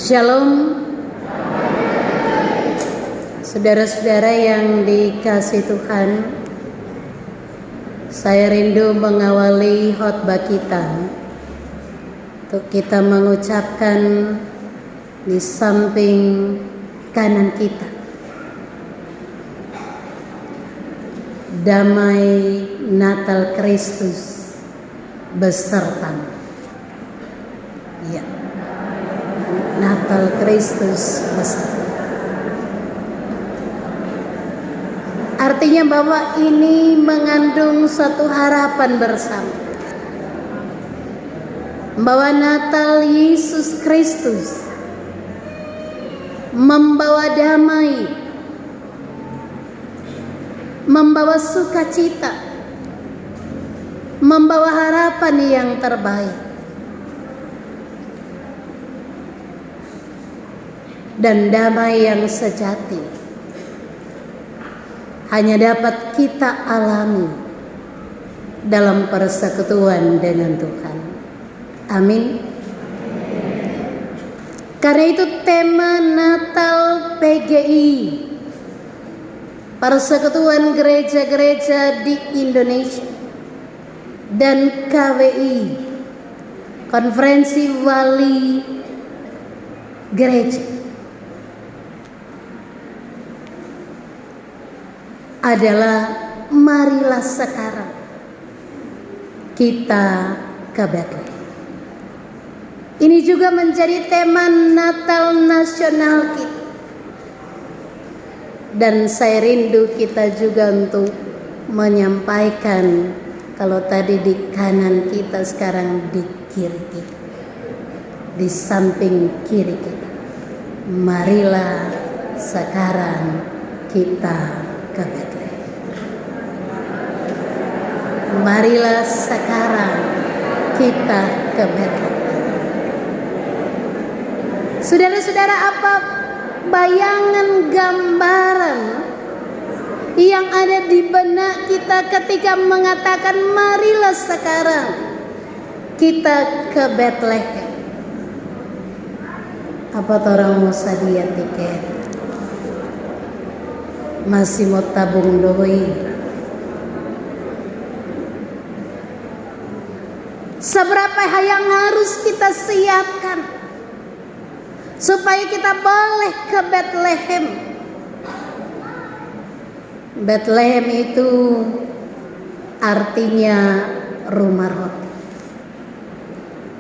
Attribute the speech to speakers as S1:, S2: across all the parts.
S1: Shalom, saudara-saudara yang dikasihi Tuhan. Saya rindu mengawali khotbah kita untuk kita mengucapkan di samping kanan kita, damai Natal Kristus besertamu. Ya, Natal Kristus besertamu. Artinya bahwa ini mengandung satu harapan bersama, bahwa Natal Yesus Kristus membawa damai, membawa sukacita, membawa harapan yang terbaik. Dan damai yang sejati hanya dapat kita alami dalam persekutuan dengan Tuhan. Amin. Karena itu tema Natal PGI, Persekutuan Gereja-Gereja di Indonesia, dan KWI, Konferensi Wali Gereja, adalah marilah sekarang kita ke Bethlehem. Ini juga menjadi tema Natal nasional kita. Dan saya rindu kita juga untuk menyampaikan, kalau tadi di kanan kita, sekarang di kiri kita, di samping kiri kita. Marilah sekarang kita ke Bethlehem. Marilah sekarang kita ke Bethlehem. Saudara-saudara, apa bayangan gambaran yang ada di benak kita ketika mengatakan marilah sekarang kita ke Bethlehem? Apa orang mau sadia tiket? Masih mau tabung doi? Seberapa yang harus kita siapkan supaya kita boleh ke Bethlehem? Bethlehem itu artinya rumah roti.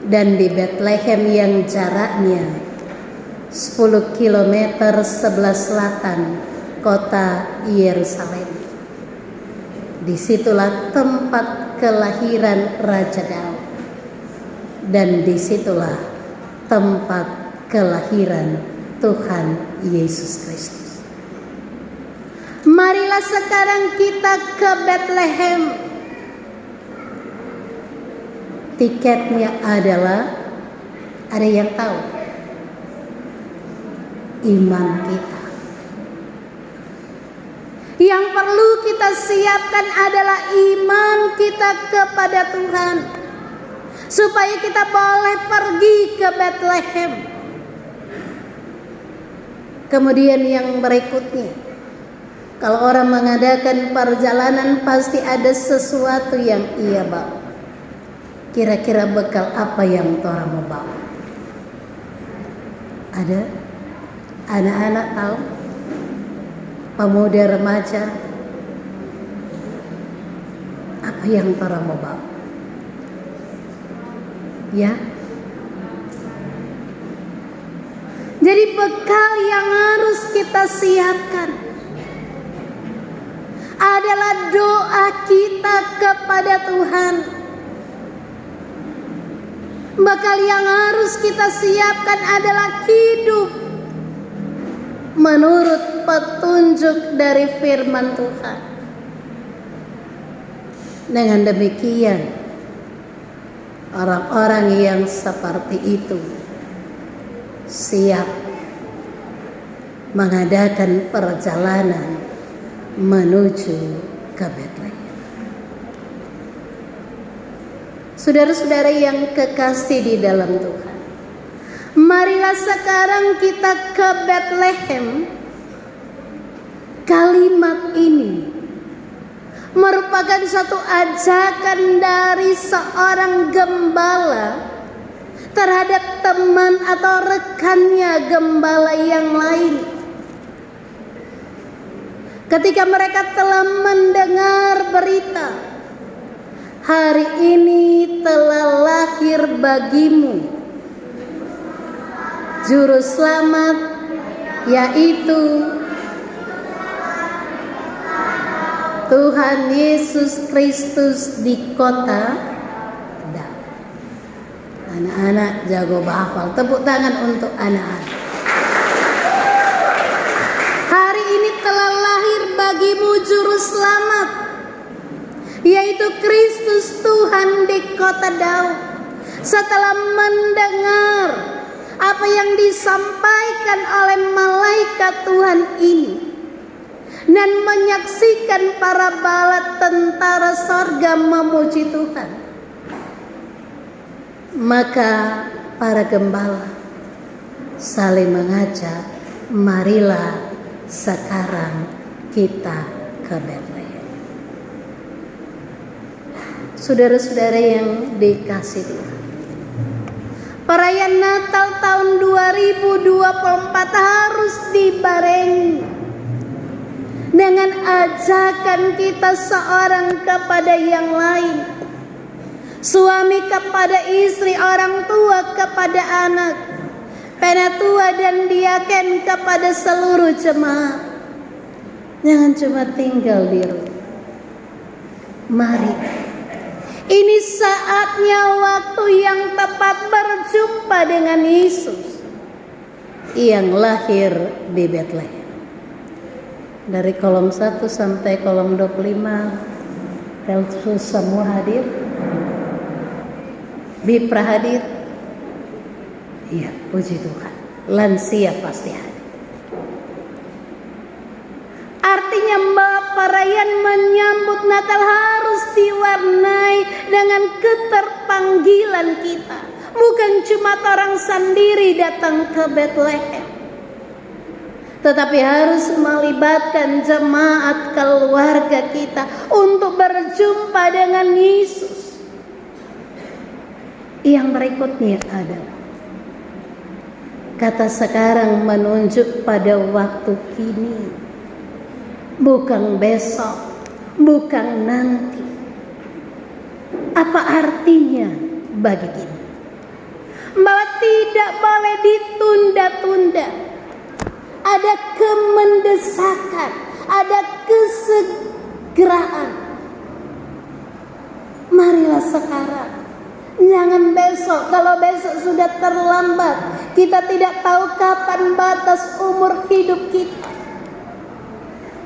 S1: Dan di Bethlehem yang jaraknya 10 km sebelah selatan kota Yerusalem, disitulah tempat kelahiran Raja Daud, dan disitulah tempat kelahiran Tuhan Yesus Kristus. Marilah sekarang kita ke Bethlehem. Tiketnya adalah, ada yang tahu? Iman kita. Yang perlu kita siapkan adalah iman kita kepada Tuhan, supaya kita boleh pergi ke Bethlehem. Kemudian yang berikutnya, kalau orang mengadakan perjalanan pasti ada sesuatu yang ia bawa. Kira-kira bekal apa yang orang mau bawa? Ada? Anak-anak tahu? Pemuda remaja, apa yang orang mau bawa? Ya. Jadi bekal yang harus kita siapkan adalah doa kita kepada Tuhan. Bekal yang harus kita siapkan adalah hidup menurut petunjuk dari firman Tuhan. Dengan demikian, orang-orang yang seperti itu siap mengadakan perjalanan menuju ke Bethlehem. Saudara-saudara yang kekasih di dalam Tuhan, Marilah sekarang kita ke Bethlehem. Kalimat ini merupakan satu ajakan dari seorang gembala terhadap teman atau rekannya gembala yang lain. Ketika mereka telah mendengar berita, hari ini telah lahir bagimu Juru Selamat, yaitu Tuhan Yesus Kristus di kota Daud. Anak-anak jago bahafal. Tepuk tangan untuk anak-anak. Hari ini telah lahir bagimu Juru Selamat, yaitu Kristus Tuhan di kota Daud. Setelah mendengar apa yang disampaikan oleh malaikat Tuhan ini dan menyaksikan para bala tentara sorga memuji Tuhan, maka para gembala saling mengajak, marilah sekarang kita ke Bethlehem. Saudara-saudara yang dikasihi Tuhan, perayaan Natal tahun 2024 harus dibarengi dengan ajakan kita seorang kepada yang lain, suami kepada istri, orang tua kepada anak, penatua dan diaken kepada seluruh jemaat. Jangan cuma tinggal di rumah. Mari, ini saatnya waktu yang tepat berjumpa dengan Yesus yang lahir di Bethlehem. Dari kolom 1 sampai kolom 25, Telsus semua hadir, Bipra hadir. Iya, puji Tuhan. Lansia pasti hadir. Artinya perayaan menyambut Natal harus diwarnai dengan keterpanggilan kita. Bukan cuma orang sendiri datang ke Bethlehem, tetapi harus melibatkan jemaat keluarga kita untuk berjumpa dengan Yesus. Yang berikutnya adalah kata sekarang menunjuk pada waktu kini, bukan besok, bukan nanti. Apa artinya bagi kita? Bahwa tidak boleh ditunda-tunda. Ada kemendesakan, ada kesegeraan. Marilah sekarang, jangan besok. Kalau besok sudah terlambat, kita tidak tahu kapan batas umur hidup kita.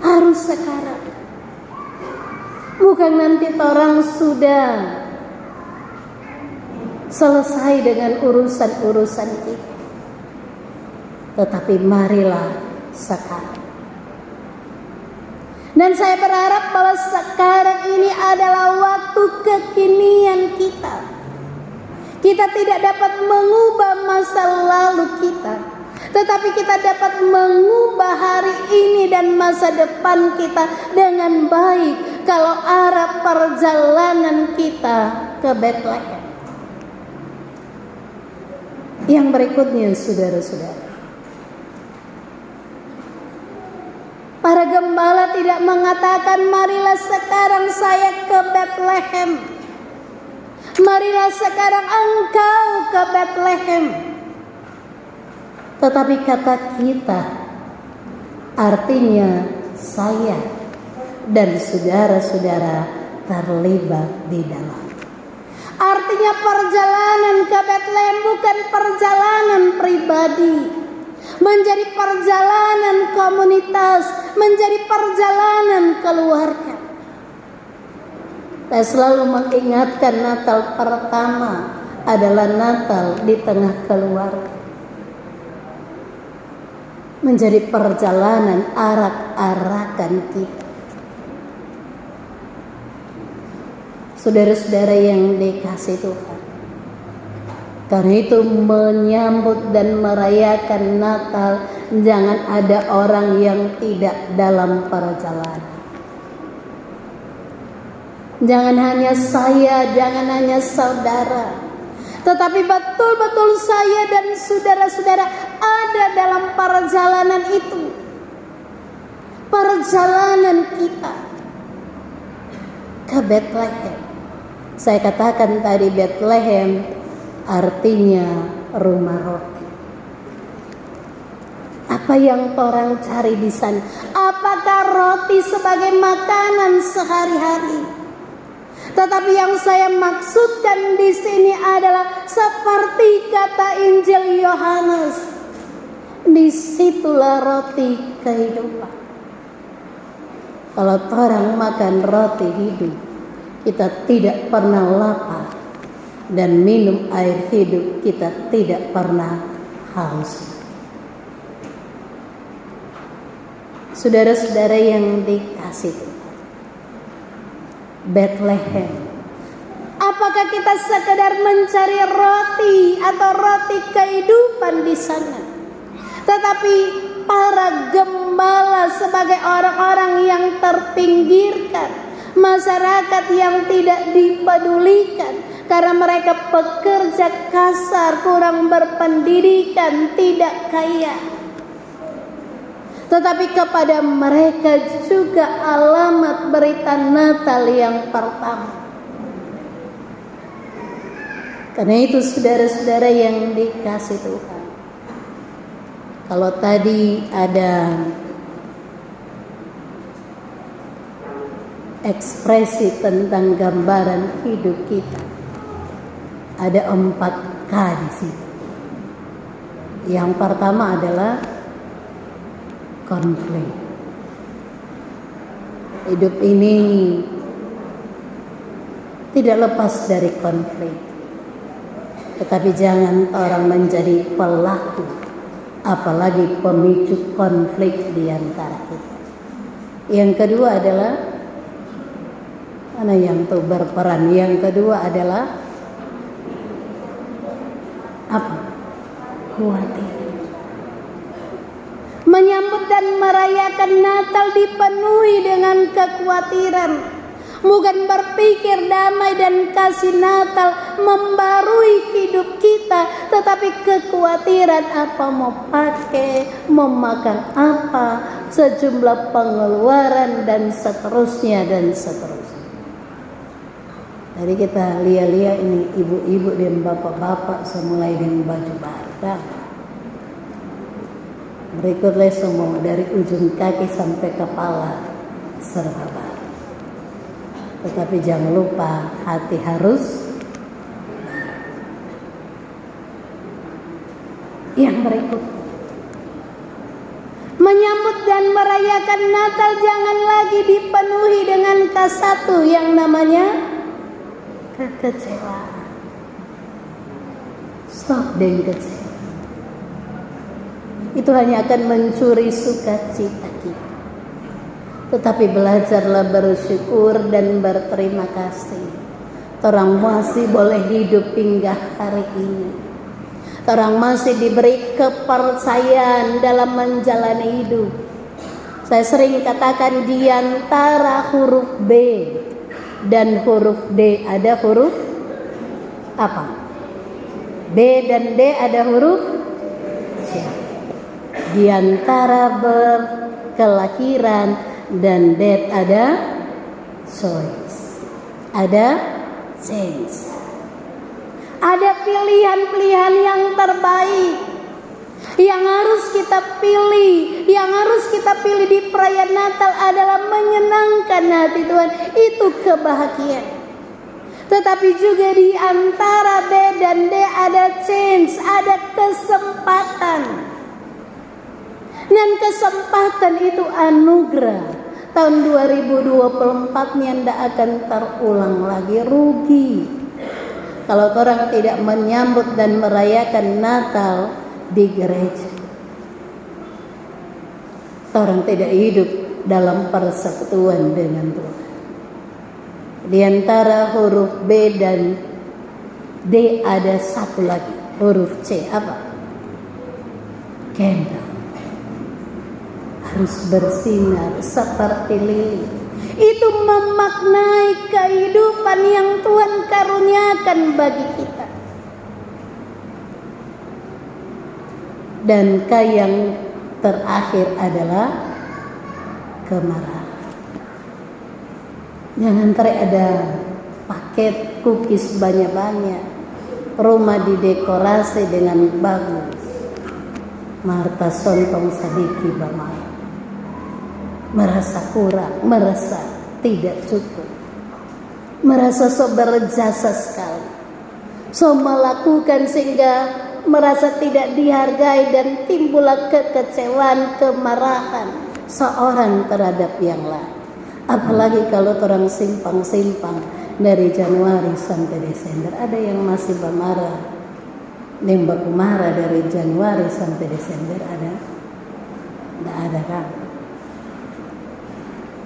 S1: Harus sekarang. Bukan nanti orang sudah selesai dengan urusan-urusan kita, tetapi marilah sekarang. Dan saya berharap bahwa sekarang ini adalah waktu kekinian kita. Kita tidak dapat mengubah masa lalu kita, tetapi kita dapat mengubah hari ini dan masa depan kita dengan baik kalau arah perjalanan kita ke Bethlehem. Yang berikutnya, saudara-saudara, para gembala tidak mengatakan marilah sekarang saya ke Bethlehem, marilah sekarang engkau ke Bethlehem. Tetapi kata kita artinya saya dan saudara-saudara terlibat di dalam. Artinya perjalanan ke Bethlehem bukan perjalanan pribadi, menjadi perjalanan komunitas, menjadi perjalanan keluarga. Saya selalu mengingatkan Natal pertama adalah Natal di tengah keluarga. Menjadi perjalanan arak-arakan kita. Saudara-saudara yang dikasihi Tuhan, Karena itu menyambut dan merayakan Natal, jangan ada orang yang tidak dalam perjalanan. Jangan hanya saya, jangan hanya saudara, tetapi betul-betul saya dan saudara-saudara ada dalam perjalanan itu. Perjalanan kita ke Bethlehem. Saya katakan tadi Bethlehem artinya rumah roti. Apa yang orang cari di sana? Apakah roti sebagai makanan sehari-hari? Tetapi yang saya maksudkan di sini adalah seperti kata Injil Yohanes, disitulah roti kehidupan. Kalau orang makan roti hidup, kita tidak pernah lapar, dan minum air hidup kita tidak pernah haus. Saudara-saudara yang dikasih Tuhan, Bethlehem, apakah kita sekedar mencari roti atau roti kehidupan di sana? Tetapi para gembala sebagai orang-orang yang terpinggirkan, masyarakat yang tidak dipedulikan karena mereka pekerja kasar, kurang berpendidikan, tidak kaya. Tetapi kepada mereka juga alamat berita Natal yang pertama. Karena itu saudara-saudara yang dikasih Tuhan, kalau tadi ada ekspresi tentang gambaran hidup kita, ada 4K di situ. Yang pertama adalah konflik. Hidup ini tidak lepas dari konflik. Tetapi jangan orang menjadi pelaku, apalagi pemicu konflik di antara kita. Yang kedua adalah, mana yang tuh berperan? Yang kedua adalah apa? Khawatir. Menyambut dan merayakan Natal dipenuhi dengan kekhawatiran. Bukan berpikir damai dan kasih Natal membarui hidup kita, tetapi kekhawatiran apa mau pakai, mau makan apa, sejumlah pengeluaran dan seterusnya dan seterusnya. Tadi kita lihat-lihat ini ibu-ibu dan bapak-bapak semulai dengan baju baru. Berikutnya semua dari ujung kaki sampai kepala serba baru. Tetapi jangan lupa hati harus yang berikutnya. Menyambut dan merayakan Natal jangan lagi dipenuhi dengan K1 yang namanya kekecewaan. Stop dengan kecewa. Itu hanya akan mencuri sukacita kita. Tetapi belajarlah bersyukur dan berterima kasih. Orang masih boleh hidup hingga hari ini. Orang masih diberi kepercayaan dalam menjalani hidup. Saya sering katakan di antara huruf B dan huruf D ada huruf apa? B dan D ada huruf C. Di antara berkelahiran dan death ada choice, ada change, ada pilihan-pilihan yang terbaik yang harus kita pilih. Yang harus kita pilih di perayaan Natal adalah menyenangkan hati Tuhan, itu kebahagiaan. Tetapi juga di antara B dan D ada change, ada kesempatan. Dan kesempatan itu anugerah. Tahun 2024 ini tidak akan terulang lagi. Rugi kalau orang tidak menyambut dan merayakan Natal di gereja. Orang tidak hidup dalam persekutuan dengan Tuhan. Di antara huruf B dan D ada satu lagi, Huruf C apa? Candle. Harus bersinar seperti lilin. Itu memaknai kehidupan yang Tuhan karuniakan bagi kita. Dan yang terakhir adalah kemarahan. Jangan ada paket cookies banyak-banyak, rumah didekorasi dengan bagus, Marta sontong sadiki bamai, merasa kurang, merasa tidak cukup, merasa so berjasa sekali, so melakukan sehingga merasa tidak dihargai dan timbullah kekecewaan, kemarahan seorang terhadap yang lain. Apalagi kalau orang simpang-simpang dari Januari sampai Desember. Ada yang masih bermarah, nembak marah dari Januari sampai Desember ada? Tidak ada kan?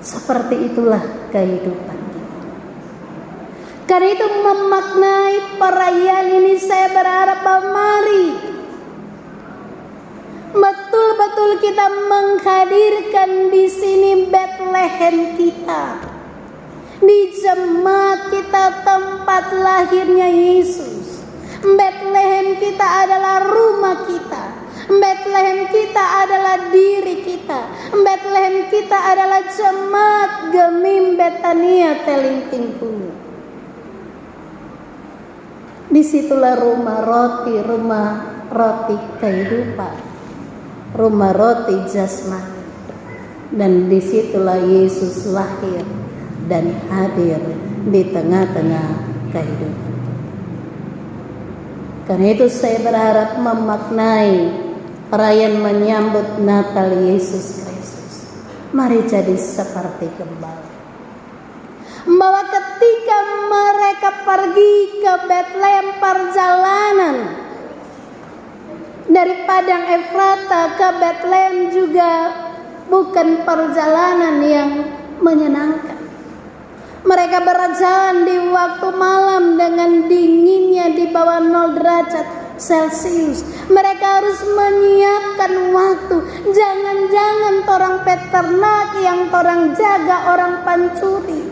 S1: Seperti itulah kehidupan kita. Karena itu memaknai perayaan ini saya berharap mari betul-betul kita menghadirkan di sini Bethlehem kita, di jemaat kita tempat lahirnya Yesus. Bethlehem kita adalah rumah kita. Bethlehem kita adalah diri kita. Bethlehem kita adalah jemaat Gemim Betania Telingtingku. Disitulah rumah roti kehidupan, rumah roti jasmani, dan disitulah Yesus lahir dan hadir di tengah-tengah kehidupan. Karena itu saya berharap memaknai perayaan menyambut Natal Yesus Kristus. Mari jadi seperti gembala, bahwa ketika mereka pergi ke Bethlehem, perjalanan dari Padang Efrata ke Bethlehem juga bukan perjalanan yang menyenangkan. Mereka berjalan di waktu malam dengan dinginnya di bawah 0 derajat Celcius. Mereka harus menyiapkan waktu. Jangan-jangan orang peternak yang orang jaga, orang pancuri.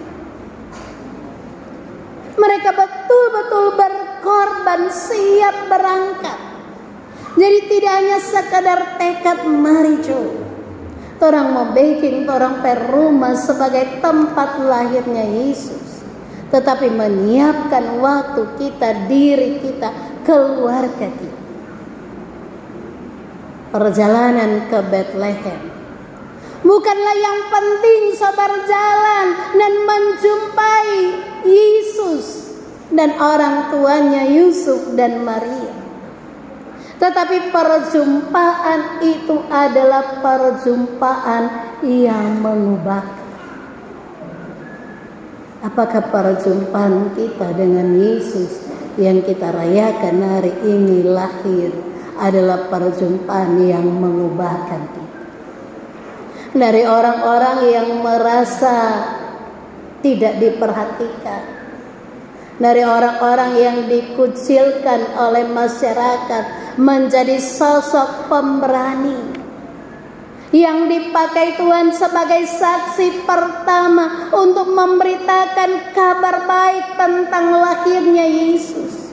S1: Mereka betul-betul berkorban, siap berangkat. Jadi tidak hanya sekadar tekad mari jo, orang mau baking, orang per rumah sebagai tempat lahirnya Yesus, tetapi menyiapkan waktu kita, diri kita, keluarga kita. Perjalanan ke Bethlehem bukanlah yang penting sabar jalan dan menjumpai Yesus dan orang tuanya Yusuf dan Maria. Tetapi perjumpaan itu adalah perjumpaan yang mengubahkan. Apakah perjumpaan kita dengan Yesus yang kita rayakan hari ini lahir adalah perjumpaan yang mengubahkan kita? Dari orang-orang yang merasa tidak diperhatikan, dari orang-orang yang dikucilkan oleh masyarakat, menjadi sosok pemberani yang dipakai Tuhan sebagai saksi pertama untuk memberitakan kabar baik tentang lahirnya Yesus.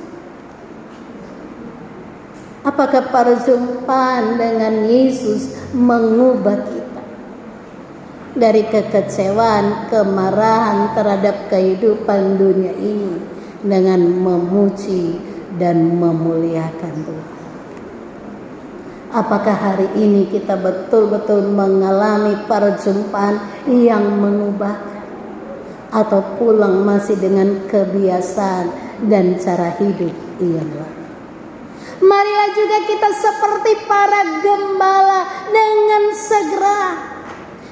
S1: Apakah perjumpaan dengan Yesus mengubah kita dari kekecewaan, kemarahan terhadap kehidupan dunia ini dengan memuji dan memuliakan Tuhan? Apakah hari ini kita betul-betul mengalami perjumpaan yang mengubahkan, atau pulang masih dengan kebiasaan dan cara hidup yang lain? Marilah juga kita seperti para gembala dengan segera,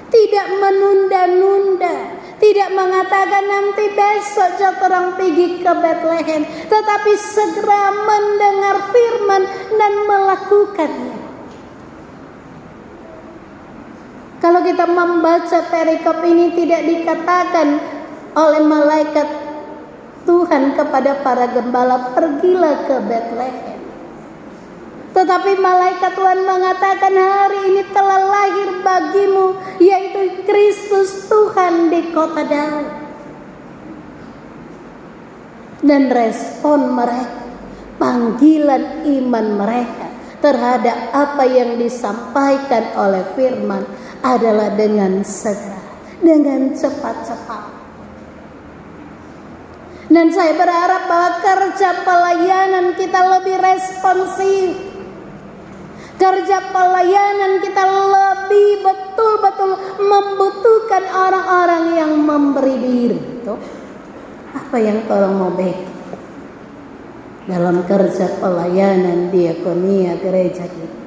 S1: tidak menunda-nunda, tidak mengatakan nanti besok orang pergi ke Bethlehem, tetapi segera mendengar firman dan melakukannya. Kalau kita membaca perikop ini, tidak dikatakan oleh malaikat Tuhan kepada para gembala, pergilah ke Bethlehem. Tetapi malaikat Tuhan mengatakan hari ini telah lahir bagimu, yaitu Kristus Tuhan di kota Daud. Dan respon mereka, panggilan iman mereka terhadap apa yang disampaikan oleh firman adalah dengan segera, dengan cepat-cepat. Dan saya berharap bahwa kerja pelayanan kita lebih responsif. Kerja pelayanan kita lebih betul-betul membutuhkan orang-orang yang memberi diri. Tuh, apa yang tolong mau baik dalam kerja pelayanan diakonia gereja kita.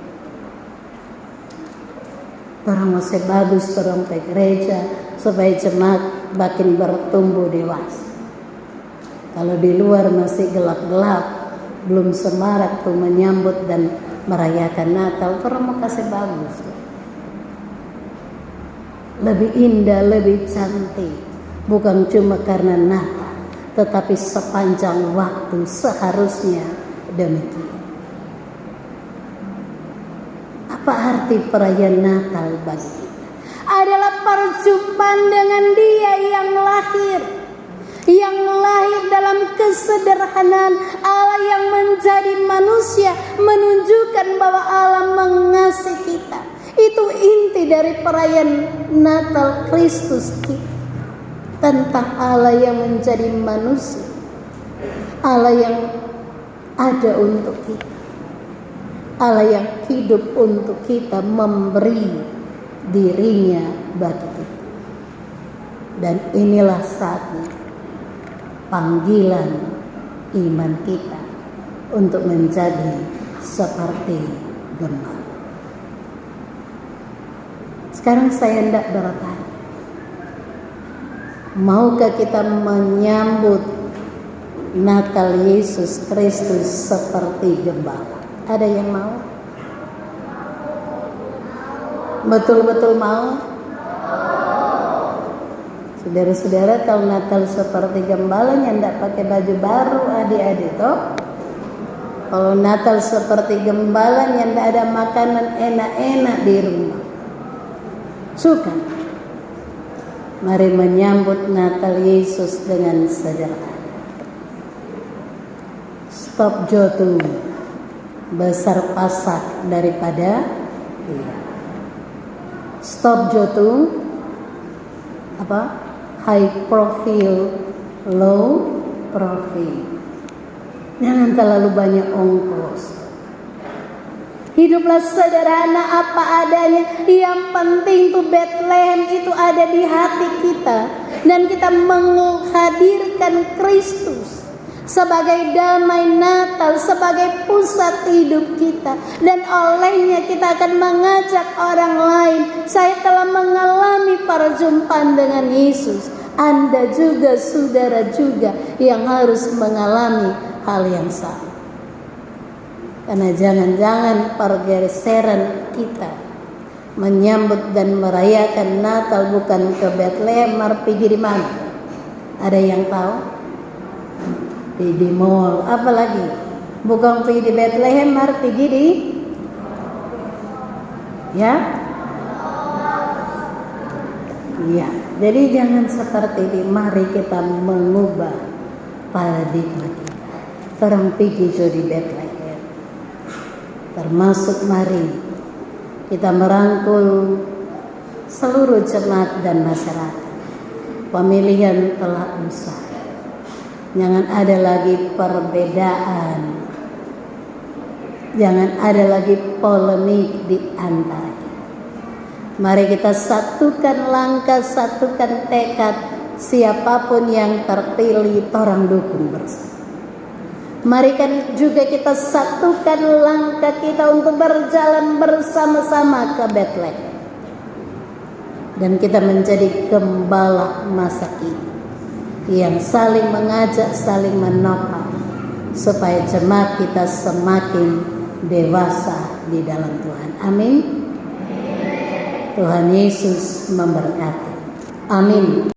S1: Orang masih bagus orang ke gereja supaya jemaat makin bertumbuh dewasa. Kalau di luar masih gelap-gelap, belum semarak tuh menyambut dan merayakan Natal, orang mau kasih bagus tuh. Lebih indah, lebih cantik, bukan cuma karena Natal, tetapi sepanjang waktu seharusnya demikian. Apa arti perayaan Natal bagi kita? Adalah perjumpaan dengan Dia yang lahir dalam kesederhanaan. Allah yang menjadi manusia menunjukkan bahwa Allah mengasihi kita. Itu inti dari perayaan Natal Kristus kita, tentang Allah yang menjadi manusia, Allah yang ada untuk kita, Allah yang hidup untuk kita, memberi dirinya bagi kita. Dan inilah saatnya panggilan iman kita untuk menjadi seperti gembala. Sekarang saya hendak bertanya, maukah kita menyambut Natal Yesus Kristus seperti gembala? Ada yang mau? Betul-betul mau? Saudara-saudara, kalau Natal seperti gembala hendak pakai baju baru adik-adik toh. Kalau Natal seperti gembala hendak ada makanan enak-enak di rumah. Suka? Mari menyambut Natal Yesus dengan sederhana. Stop jotu, besar pasak daripada dia. Stop jotu, high profile, low profile. Jangan terlalu banyak ongkos. Hiduplah sederhana apa adanya. Yang penting tuh Bethlehem itu ada di hati kita, dan kita menghadirkan Kristus sebagai damai Natal, sebagai pusat hidup kita. Dan olehnya kita akan mengajak orang lain. Saya telah mengalami perjumpaan dengan Yesus. Anda juga, saudara juga, yang harus mengalami hal yang sama. Karena jangan-jangan pergeseran kita menyambut dan merayakan Natal bukan ke Bethlehem, mari pergi di mana? Ada yang tahu? Di mall, apa lagi? Bukan pergi di Bethlehem, mari pergi di ya. Jadi jangan seperti ini. Mari kita mengubah paradigma kita. Orang pergi di Bethlehem. Termasuk mari kita merangkul seluruh jemaat dan masyarakat. Pemilihan telah usai. Jangan ada lagi perbedaan. Jangan ada lagi polemik di antara kita. Mari kita satukan langkah, satukan tekad. Siapapun yang terpilih, orang dukung bersama. Mari kan juga kita satukan langkah kita untuk berjalan bersama-sama ke Bethlehem. Dan kita menjadi gembala masa kini yang saling mengajak, saling menopang, supaya jemaat kita semakin dewasa di dalam Tuhan. Amin. Tuhan Yesus memberkati. Amin.